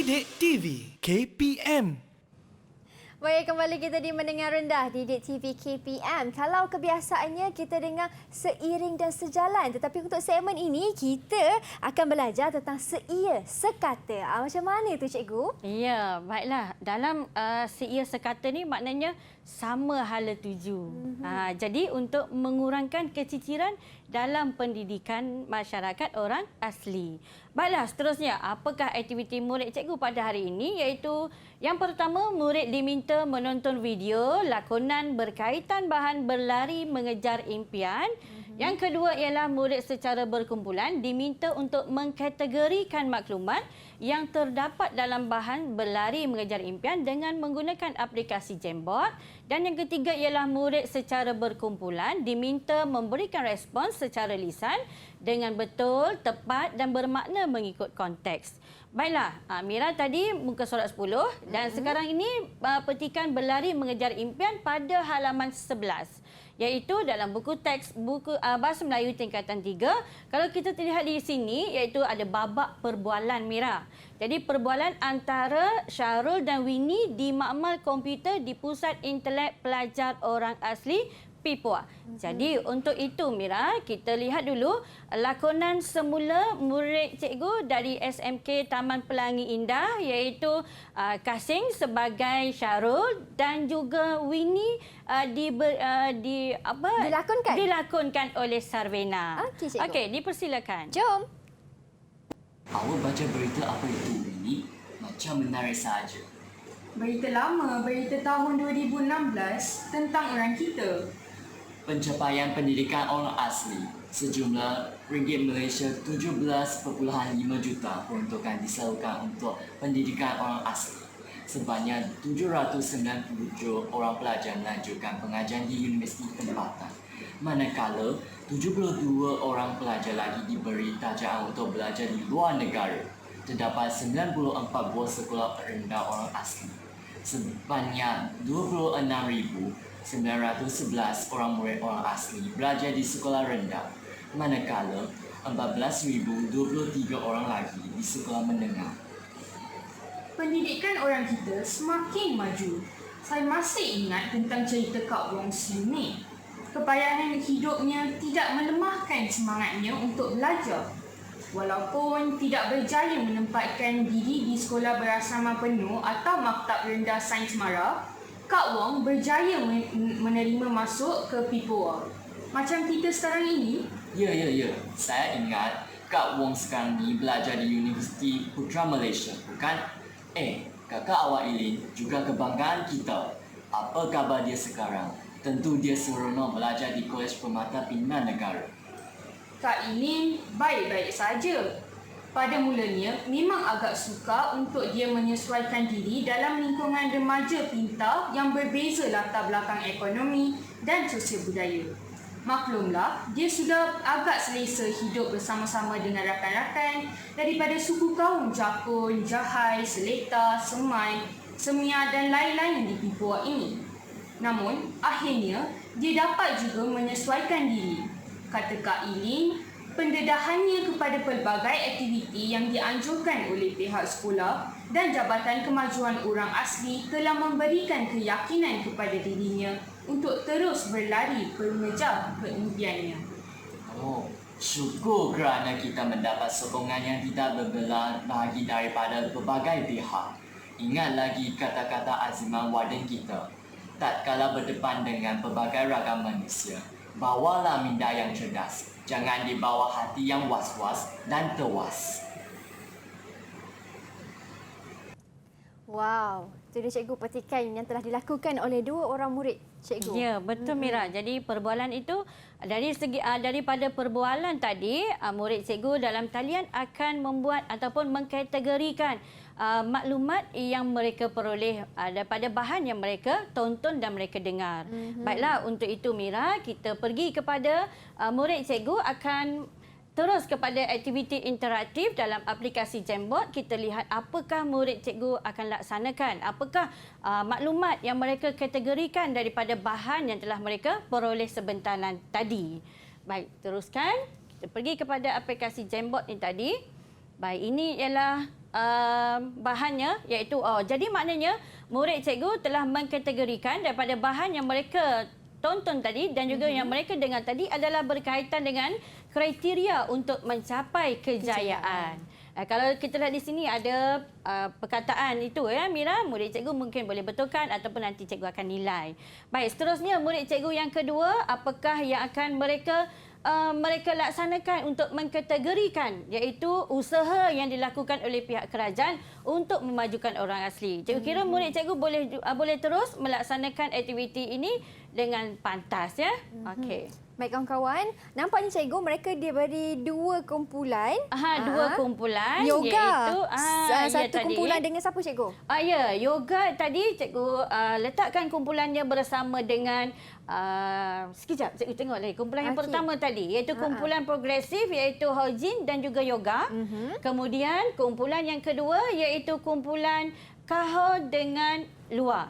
Didik TV KPM. Baik, kembali kita di Mendengar Rendah Didik TV KPM. Kalau kebiasaannya kita dengar seiring dan sejalan, tetapi untuk segmen ini kita akan belajar tentang seia sekata. Macam mana itu, cikgu? Ya, baiklah. Dalam seia sekata ni maknanya sama hala tuju. Jadi untuk mengurangkan keciciran dalam pendidikan masyarakat orang asli. Baiklah, seterusnya apakah aktiviti murid cikgu pada hari ini? Iaitu yang pertama, murid diminta menonton video lakonan berkaitan bahan berlari mengejar impian. Yang kedua ialah murid secara berkumpulan diminta untuk mengkategorikan maklumat yang terdapat dalam bahan berlari mengejar impian dengan menggunakan aplikasi Jamboard. Dan yang ketiga ialah murid secara berkumpulan diminta memberikan respons secara lisan dengan betul, tepat dan bermakna mengikut konteks. Baiklah, Mira tadi muka surat 10 dan sekarang ini petikan berlari mengejar impian pada halaman 11. Iaitu dalam buku teks buku Bahasa Melayu tingkatan 3. Kalau kita terlihat di sini, iaitu ada babak perbualan, Mira. Jadi perbualan antara Syarul dan Winnie di makmal komputer di Pusat Intelek Pelajar Orang Asli Pipua. Jadi untuk itu, Mira, kita lihat dulu lakonan semula murid cikgu dari SMK Taman Pelangi Indah, iaitu Kasing sebagai Syarul dan juga Winnie dilakonkan oleh Sarvena. Okey, cikgu. Okey, dipersilakan. Jom. Awak baca berita apa itu, Winnie? Macam menarik saja. Berita lama, berita tahun 2016 tentang orang kita. Pencapaian pendidikan orang asli. Sejumlah ringgit Malaysia 17.5 juta peruntukan disalurkan untuk pendidikan orang asli. Sebanyak 797 orang pelajar melanjutkan pengajian di universiti tempatan. Manakala 72 orang pelajar lagi diberi tajaan untuk belajar di luar negara. Terdapat 94 buah sekolah rendah orang asli. Sebanyak 26,911 orang murid orang asli belajar di sekolah rendah. Manakala 14,023 orang lagi di sekolah menengah. Pendidikan orang kita semakin maju. Saya masih ingat tentang cerita Kak Wong Siew ni. Kepayahan hidupnya tidak melemahkan semangatnya untuk belajar. Walaupun tidak berjaya menempatkan diri di sekolah berasrama penuh atau maktab rendah Sains Mara, Kak Wong berjaya menerima masuk ke Pipua. Macam kita sekarang ini. Ya. Saya ingat Kak Wong sekarang ni belajar di Universiti Putra Malaysia, bukan? Kakak awak Ilin juga kebanggaan kita. Apa khabar dia sekarang? Tentu dia seronok belajar di Kolej Permata Pimpinan Negara. Kak Ilin baik-baik saja. Pada mulanya, memang agak sukar untuk dia menyesuaikan diri dalam lingkungan remaja pintar yang berbeza latar belakang ekonomi dan sosial budaya. Maklumlah, dia sudah agak selesa hidup bersama-sama dengan rakan-rakan daripada suku kaum Jakun, Jahai, Seletar, Semai, Semia dan lain-lain di Pipua ini. Namun, akhirnya dia dapat juga menyesuaikan diri. Kata Kak Ilin, pendedahannya kepada pelbagai aktiviti yang dianjurkan oleh pihak sekolah dan Jabatan Kemajuan Orang Asli telah memberikan keyakinan kepada dirinya untuk terus berlari mengejar keimpiannya. Syukur kerana kita mendapat sokongan yang tidak berbelah bagi daripada pelbagai pihak. Ingat lagi kata-kata aziman warden kita. Tatkala berdepan dengan pelbagai ragam manusia, bawalah minda yang cerdas. Jangan dibawa hati yang was-was dan tewas. Wow, itu dia cikgu petikan yang telah dilakukan oleh dua orang murid cikgu. Ya, betul, Mira. Jadi perbualan itu daripada perbualan tadi, murid cikgu dalam talian akan membuat ataupun mengkategorikan maklumat yang mereka peroleh daripada bahan yang mereka tonton dan mereka dengar. Baiklah, untuk itu, Mira, kita pergi kepada murid cikgu akan terus kepada aktiviti interaktif dalam aplikasi Jamboard. Kita lihat apakah murid cikgu akan laksanakan. Apakah maklumat yang mereka kategorikan daripada bahan yang telah mereka peroleh sebentar tadi. Baik, teruskan. Kita pergi kepada aplikasi Jamboard ini tadi. Baik, ini ialah bahannya iaitu jadi maknanya murid cikgu telah mengkategorikan daripada bahan yang mereka tonton tadi dan juga yang mereka dengar tadi adalah berkaitan dengan kriteria untuk mencapai kejayaan. Kalau kita lihat di sini ada perkataan itu ya Mira, murid cikgu mungkin boleh betulkan ataupun nanti cikgu akan nilai. Baik, seterusnya murid cikgu yang kedua, apakah yang akan mereka laksanakan untuk mengkategorikan iaitu usaha yang dilakukan oleh pihak kerajaan untuk memajukan orang asli. Cikgu kira murid cikgu boleh terus melaksanakan aktiviti ini dengan pantas ya. Okey. Baik kawan-kawan, nampaknya cikgu mereka diberi dua kumpulan. Dua kumpulan yoga. iaitu Satu tadi. kumpulan dengan siapa cikgu? Ya, yoga tadi cikgu letakkan kumpulannya bersama dengan sekejap cikgu tengok lagi. Kumpulan yang pertama tadi iaitu kumpulan progresif iaitu Hojin dan juga yoga. Kemudian kumpulan yang kedua iaitu kumpulan Kaho dengan luar.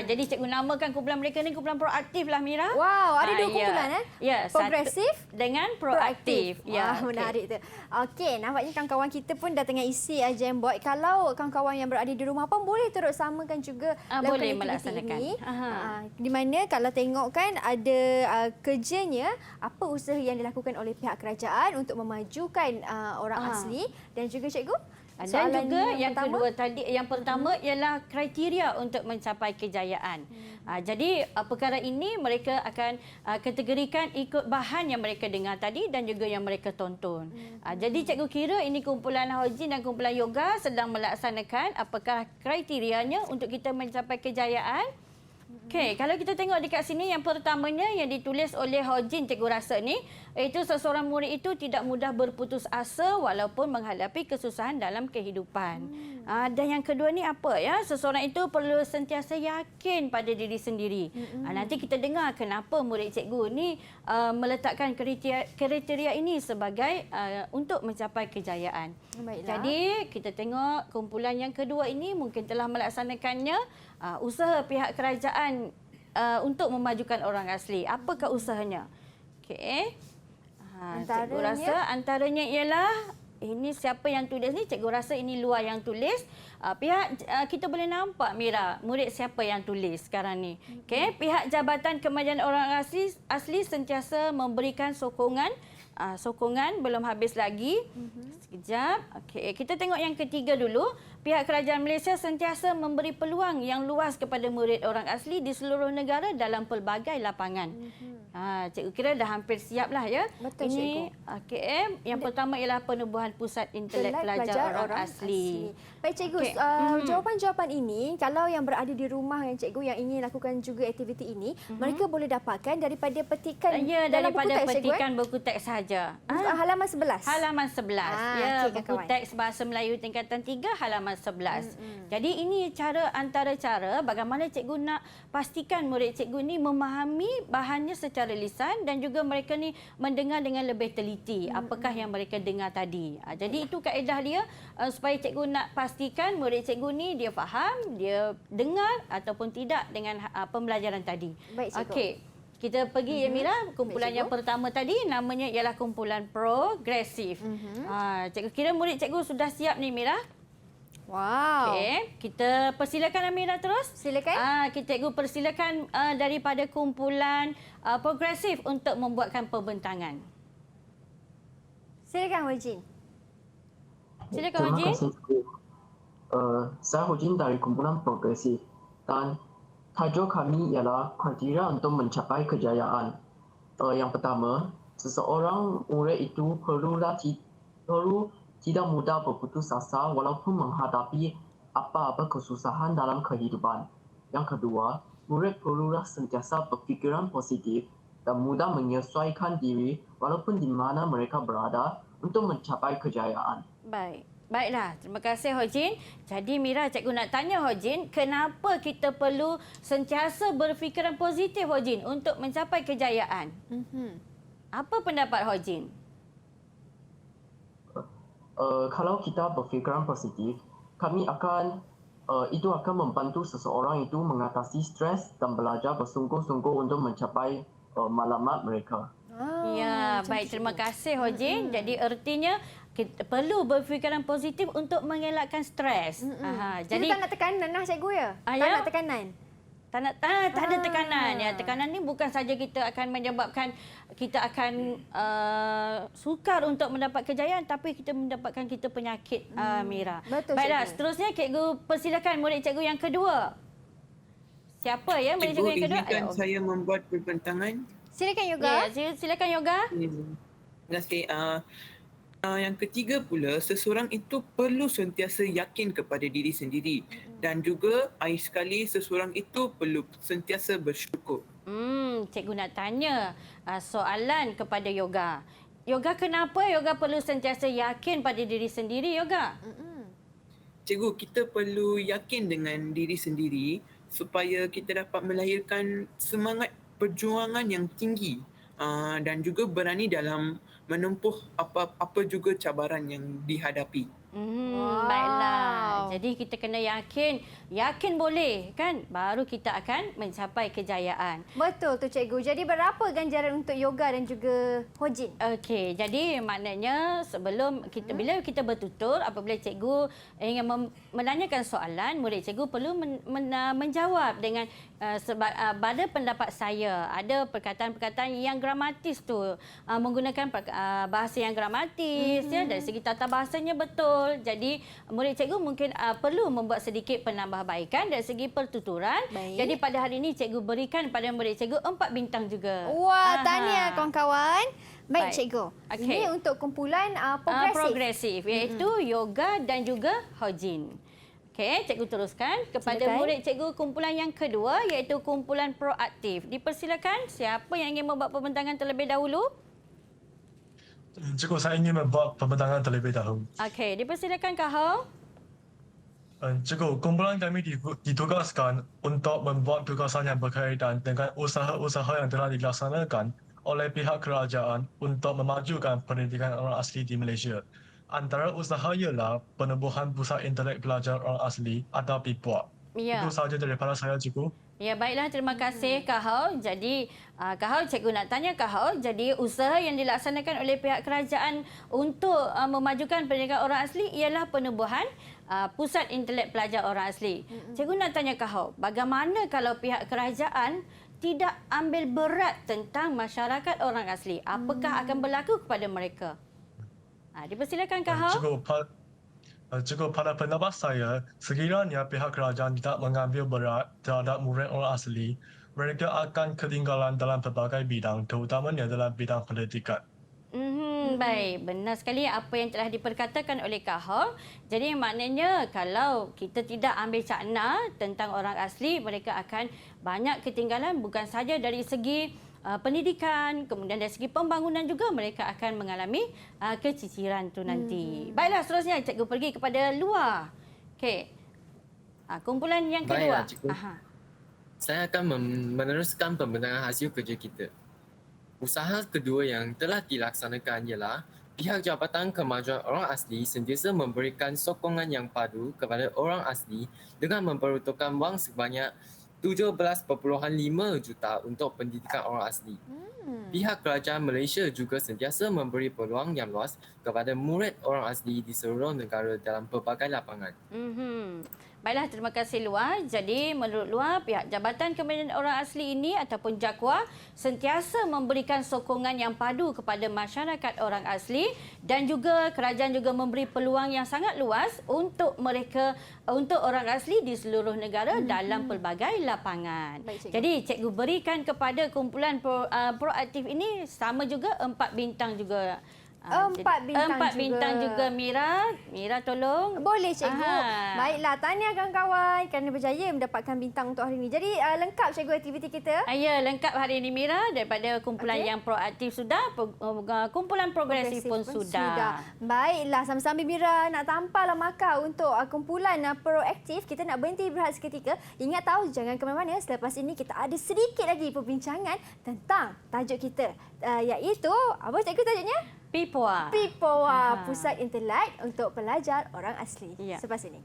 Jadi cikgu namakan kumpulan mereka ni kumpulan proaktif lah Mira. Wow, ada dua kumpulan Ya, progresif dengan proaktif. Ya, menarik tu. Okey, nampaknya kawan-kawan kita pun dah tengah isi jam board. Kalau kawan-kawan yang berada di rumah pun boleh terus samakan juga boleh aktiviti melaksanakan. Ini. Di mana kalau tengok kan ada kerjanya apa usaha yang dilakukan oleh pihak kerajaan untuk memajukan orang asli dan juga cikgu dan juga yang pertama? kedua tadi, yang pertama ialah kriteria untuk mencapai kejayaan. Jadi perkara ini mereka akan kategorikan ikut bahan yang mereka dengar tadi dan juga yang mereka tonton. Jadi cikgu kira ini kumpulan Hojin dan kumpulan yoga sedang melaksanakan apakah kriterianya untuk kita mencapai kejayaan. Okey, kalau kita tengok dekat sini yang pertamanya yang ditulis oleh Hojin cikgu rasa ni, iaitu seseorang murid itu tidak mudah berputus asa walaupun menghadapi kesusahan dalam kehidupan. Dan yang kedua ni apa ya? Seseorang itu perlu sentiasa yakin pada diri sendiri. Nanti kita dengar kenapa murid cikgu ni meletakkan kriteria ini sebagai untuk mencapai kejayaan. Baiklah. Jadi kita tengok kumpulan yang kedua ini mungkin telah melaksanakannya usaha pihak kerajaan untuk memajukan orang asli. Apakah usahanya? Okey. Cikgu rasa antaranya ialah ini siapa yang tulis ni? Cikgu rasa ini luar yang tulis. Pihak kita boleh nampak Mira, murid siapa yang tulis sekarang ni. Okey, pihak Jabatan Kemajuan Orang Asli sentiasa memberikan sokongan belum habis lagi. Sekejap. Okey, kita tengok yang ketiga dulu. Pihak kerajaan Malaysia sentiasa memberi peluang yang luas kepada murid orang asli di seluruh negara dalam pelbagai lapangan. Cikgu kira dah hampir siap lah ya. Betul, ini KM. Yang pertama ialah penubuhan pusat intelek pelajar orang asli. Baik cikgu, jawapan-jawapan ini kalau yang berada di rumah yang cikgu yang ingin lakukan juga aktiviti ini, mereka boleh dapatkan daripada petikan dalam buku teks, petikan buku teks saja. Halaman 11. Halaman 11. Buku teks Bahasa Melayu tingkatan 3 halaman 11. Jadi ini antara cara bagaimana cikgu nak pastikan murid cikgu ni memahami bahannya secara lisan dan juga mereka ni mendengar dengan lebih teliti apakah yang mereka dengar tadi. Jadi itu kaedah dia supaya cikgu nak pastikan murid cikgu ni dia faham, dia dengar ataupun tidak dengan pembelajaran tadi. Baik cikgu. Okey. Kita pergi Mira, kumpulan yang pertama tadi namanya ialah kumpulan progresif. Cikgu kira murid cikgu sudah siap ni Mira. Wow. Okey, kita persilakan Amira terus. Silakan. Cikgu persilakan daripada kumpulan progresif untuk membuatkan pembentangan. Silakan Hojin. Silakan Hojin. Terima kasih. Saya Hojin dari kumpulan progresif dan tajuk kami ialah kriteria untuk mencapai kejayaan. Yang pertama, seseorang murid itu perlu tidak mudah berputus asa walaupun menghadapi apa-apa kesusahan dalam kehidupan. Yang kedua, murid perlulah sentiasa berfikiran positif dan mudah menyesuaikan diri walaupun di mana mereka berada untuk mencapai kejayaan. Baiklah, terima kasih Hojin. Jadi Mira, cikgu nak tanya Hojin, kenapa kita perlu sentiasa berfikiran positif Hojin untuk mencapai kejayaan? Apa pendapat Hojin? Kalau kita berfikiran positif, itu akan membantu seseorang itu mengatasi stres dan belajar bersungguh-sungguh untuk mencapai matlamat mereka. Ya, baik. Terima kasih Hojin. Jadi artinya kita perlu berfikiran positif untuk mengelakkan stres. Jadi tak nak tekanan lah cikgu ya? Tak ya? nak tekanan? Tak ada tekanan. Ya, tekanan ni bukan saja kita akan menyebabkan kita akan sukar untuk mendapat kejayaan, tapi kita mendapatkan kita penyakit, Mira. Betul, Baiklah, cikgu. seterusnya cikgu persilakan murid cikgu yang kedua. Siapa ya murid cikgu yang kedua? Izinkan saya membuat perbentangan. Silakan Yoga. Ya, silakan Yoga. Terima kasih. Yang ketiga pula, seseorang itu perlu sentiasa yakin kepada diri sendiri. Dan juga, akhir sekali, seseorang itu perlu sentiasa bersyukur. Cikgu nak tanya soalan kepada Yoga. Yoga, kenapa Yoga perlu sentiasa yakin pada diri sendiri, Yoga? Cikgu, kita perlu yakin dengan diri sendiri supaya kita dapat melahirkan semangat perjuangan yang tinggi dan juga berani dalam menempuh apa juga cabaran yang dihadapi. Baiklah. Jadi kita kena yakin boleh kan? Baru kita akan mencapai kejayaan. Betul tu cikgu. Jadi berapa ganjaran untuk Yoga dan juga Hojin? Okey, jadi maknanya sebelum kita bila kita bertutur, apabila cikgu ingin menanyakan soalan, murid cikgu perlu menjawab dengan pada pendapat saya. Ada perkataan-perkataan yang gramatis tu, menggunakan bahasa yang gramatis ya, dari segi tata bahasanya betul. Jadi murid cikgu mungkin perlu membuat sedikit penambahbaikan dari segi pertuturan. Baik. Jadi pada hari ini cikgu berikan pada murid cikgu 4 bintang juga. Wah, tahniah kawan-kawan. Baik, Baik. cikgu. Okey. Ini untuk kumpulan progresif. Progresif, iaitu Yoga dan juga Hojin. Okey, cikgu teruskan kepada Silakan. murid cikgu kumpulan yang kedua, iaitu kumpulan proaktif. Dipersilakan, siapa yang ingin membuat pembentangan terlebih dahulu? Cikgu, saya ingin membuat pembentangan terlebih dahulu. Okey, dipersilakan Kak Hao. Cikgu, kumpulan kami ditugaskan untuk membuat tugasan yang berkaitan dengan usaha-usaha yang telah dilaksanakan oleh pihak kerajaan untuk memajukan pendidikan orang asli di Malaysia. Antara usaha ialah penubuhan Pusat Intelek Pelajar Orang Asli atau PIPUAK. Ya. Itu sahaja daripada saya, cikgu. Ya, baiklah, terima kasih Kak Hao. Jadi Kak Hao, cikgu nak tanya Kak Hao, jadi usaha yang dilaksanakan oleh pihak kerajaan untuk memajukan pendidikan orang asli ialah penubuhan Pusat Intelek Pelajar Orang Asli. Cikgu nak tanya Kak Hao, bagaimana kalau pihak kerajaan tidak ambil berat tentang masyarakat orang asli? Apakah akan berlaku kepada mereka? Dipersilakan Kak Hao. Cikgu, pada pendapat saya, sekiranya pihak kerajaan tidak mengambil berat terhadap murid orang asli, mereka akan ketinggalan dalam pelbagai bidang, terutamanya dalam bidang pendidikan. Baik, benar sekali apa yang telah diperkatakan oleh Kak Hao. Jadi maknanya kalau kita tidak ambil cakna tentang orang asli, mereka akan banyak ketinggalan bukan saja dari segi pendidikan, kemudian dari segi pembangunan juga mereka akan mengalami keciciran tu nanti. Baiklah, seterusnya cikgu pergi kepada luar. Okey. Kumpulan yang kedua. Baiklah, cikgu. Saya akan meneruskan pembentangan hasil kerja kita. Usaha kedua yang telah dilaksanakan ialah pihak Jabatan Kemajuan Orang Asli sentiasa memberikan sokongan yang padu kepada orang asli dengan memperuntukkan wang sebanyak 17.5 juta untuk pendidikan orang asli. Pihak kerajaan Malaysia juga sentiasa memberi peluang yang luas kepada murid orang asli di seluruh negara dalam pelbagai lapangan. Baiklah, terima kasih Luar. Jadi menurut Luar, pihak Jabatan Kemajuan Orang Asli ini ataupun JAKWA sentiasa memberikan sokongan yang padu kepada masyarakat orang asli dan juga kerajaan juga memberi peluang yang sangat luas untuk mereka, untuk orang asli di seluruh negara dalam pelbagai lapangan. Baik, cikgu. Jadi cikgu berikan kepada kumpulan proaktif ini sama juga 4 bintang juga. 4 bintang Empat juga. bintang juga Mira. Mira tolong. Boleh cikgu. Aha. Baiklah, tahniah kawan-kawan kerana berjaya mendapatkan bintang untuk hari ini. Jadi lengkap cikgu aktiviti kita. Ya, lengkap hari ini Mira daripada kumpulan Okey. yang proaktif sudah, kumpulan progresif pun sudah. Baiklah, sama-sama Mira nak tampal markah untuk kumpulan proaktif. Kita nak berhenti berehat seketika. Ingat tahu, jangan ke mana-mana. Selepas ini kita ada sedikit lagi perbincangan tentang tajuk kita. Iaitu, apa cikgu tajuknya? PIPUAK. PIPUAK, Pusat Intelek untuk Pelajar Orang Asli. Ya. Selepas ini.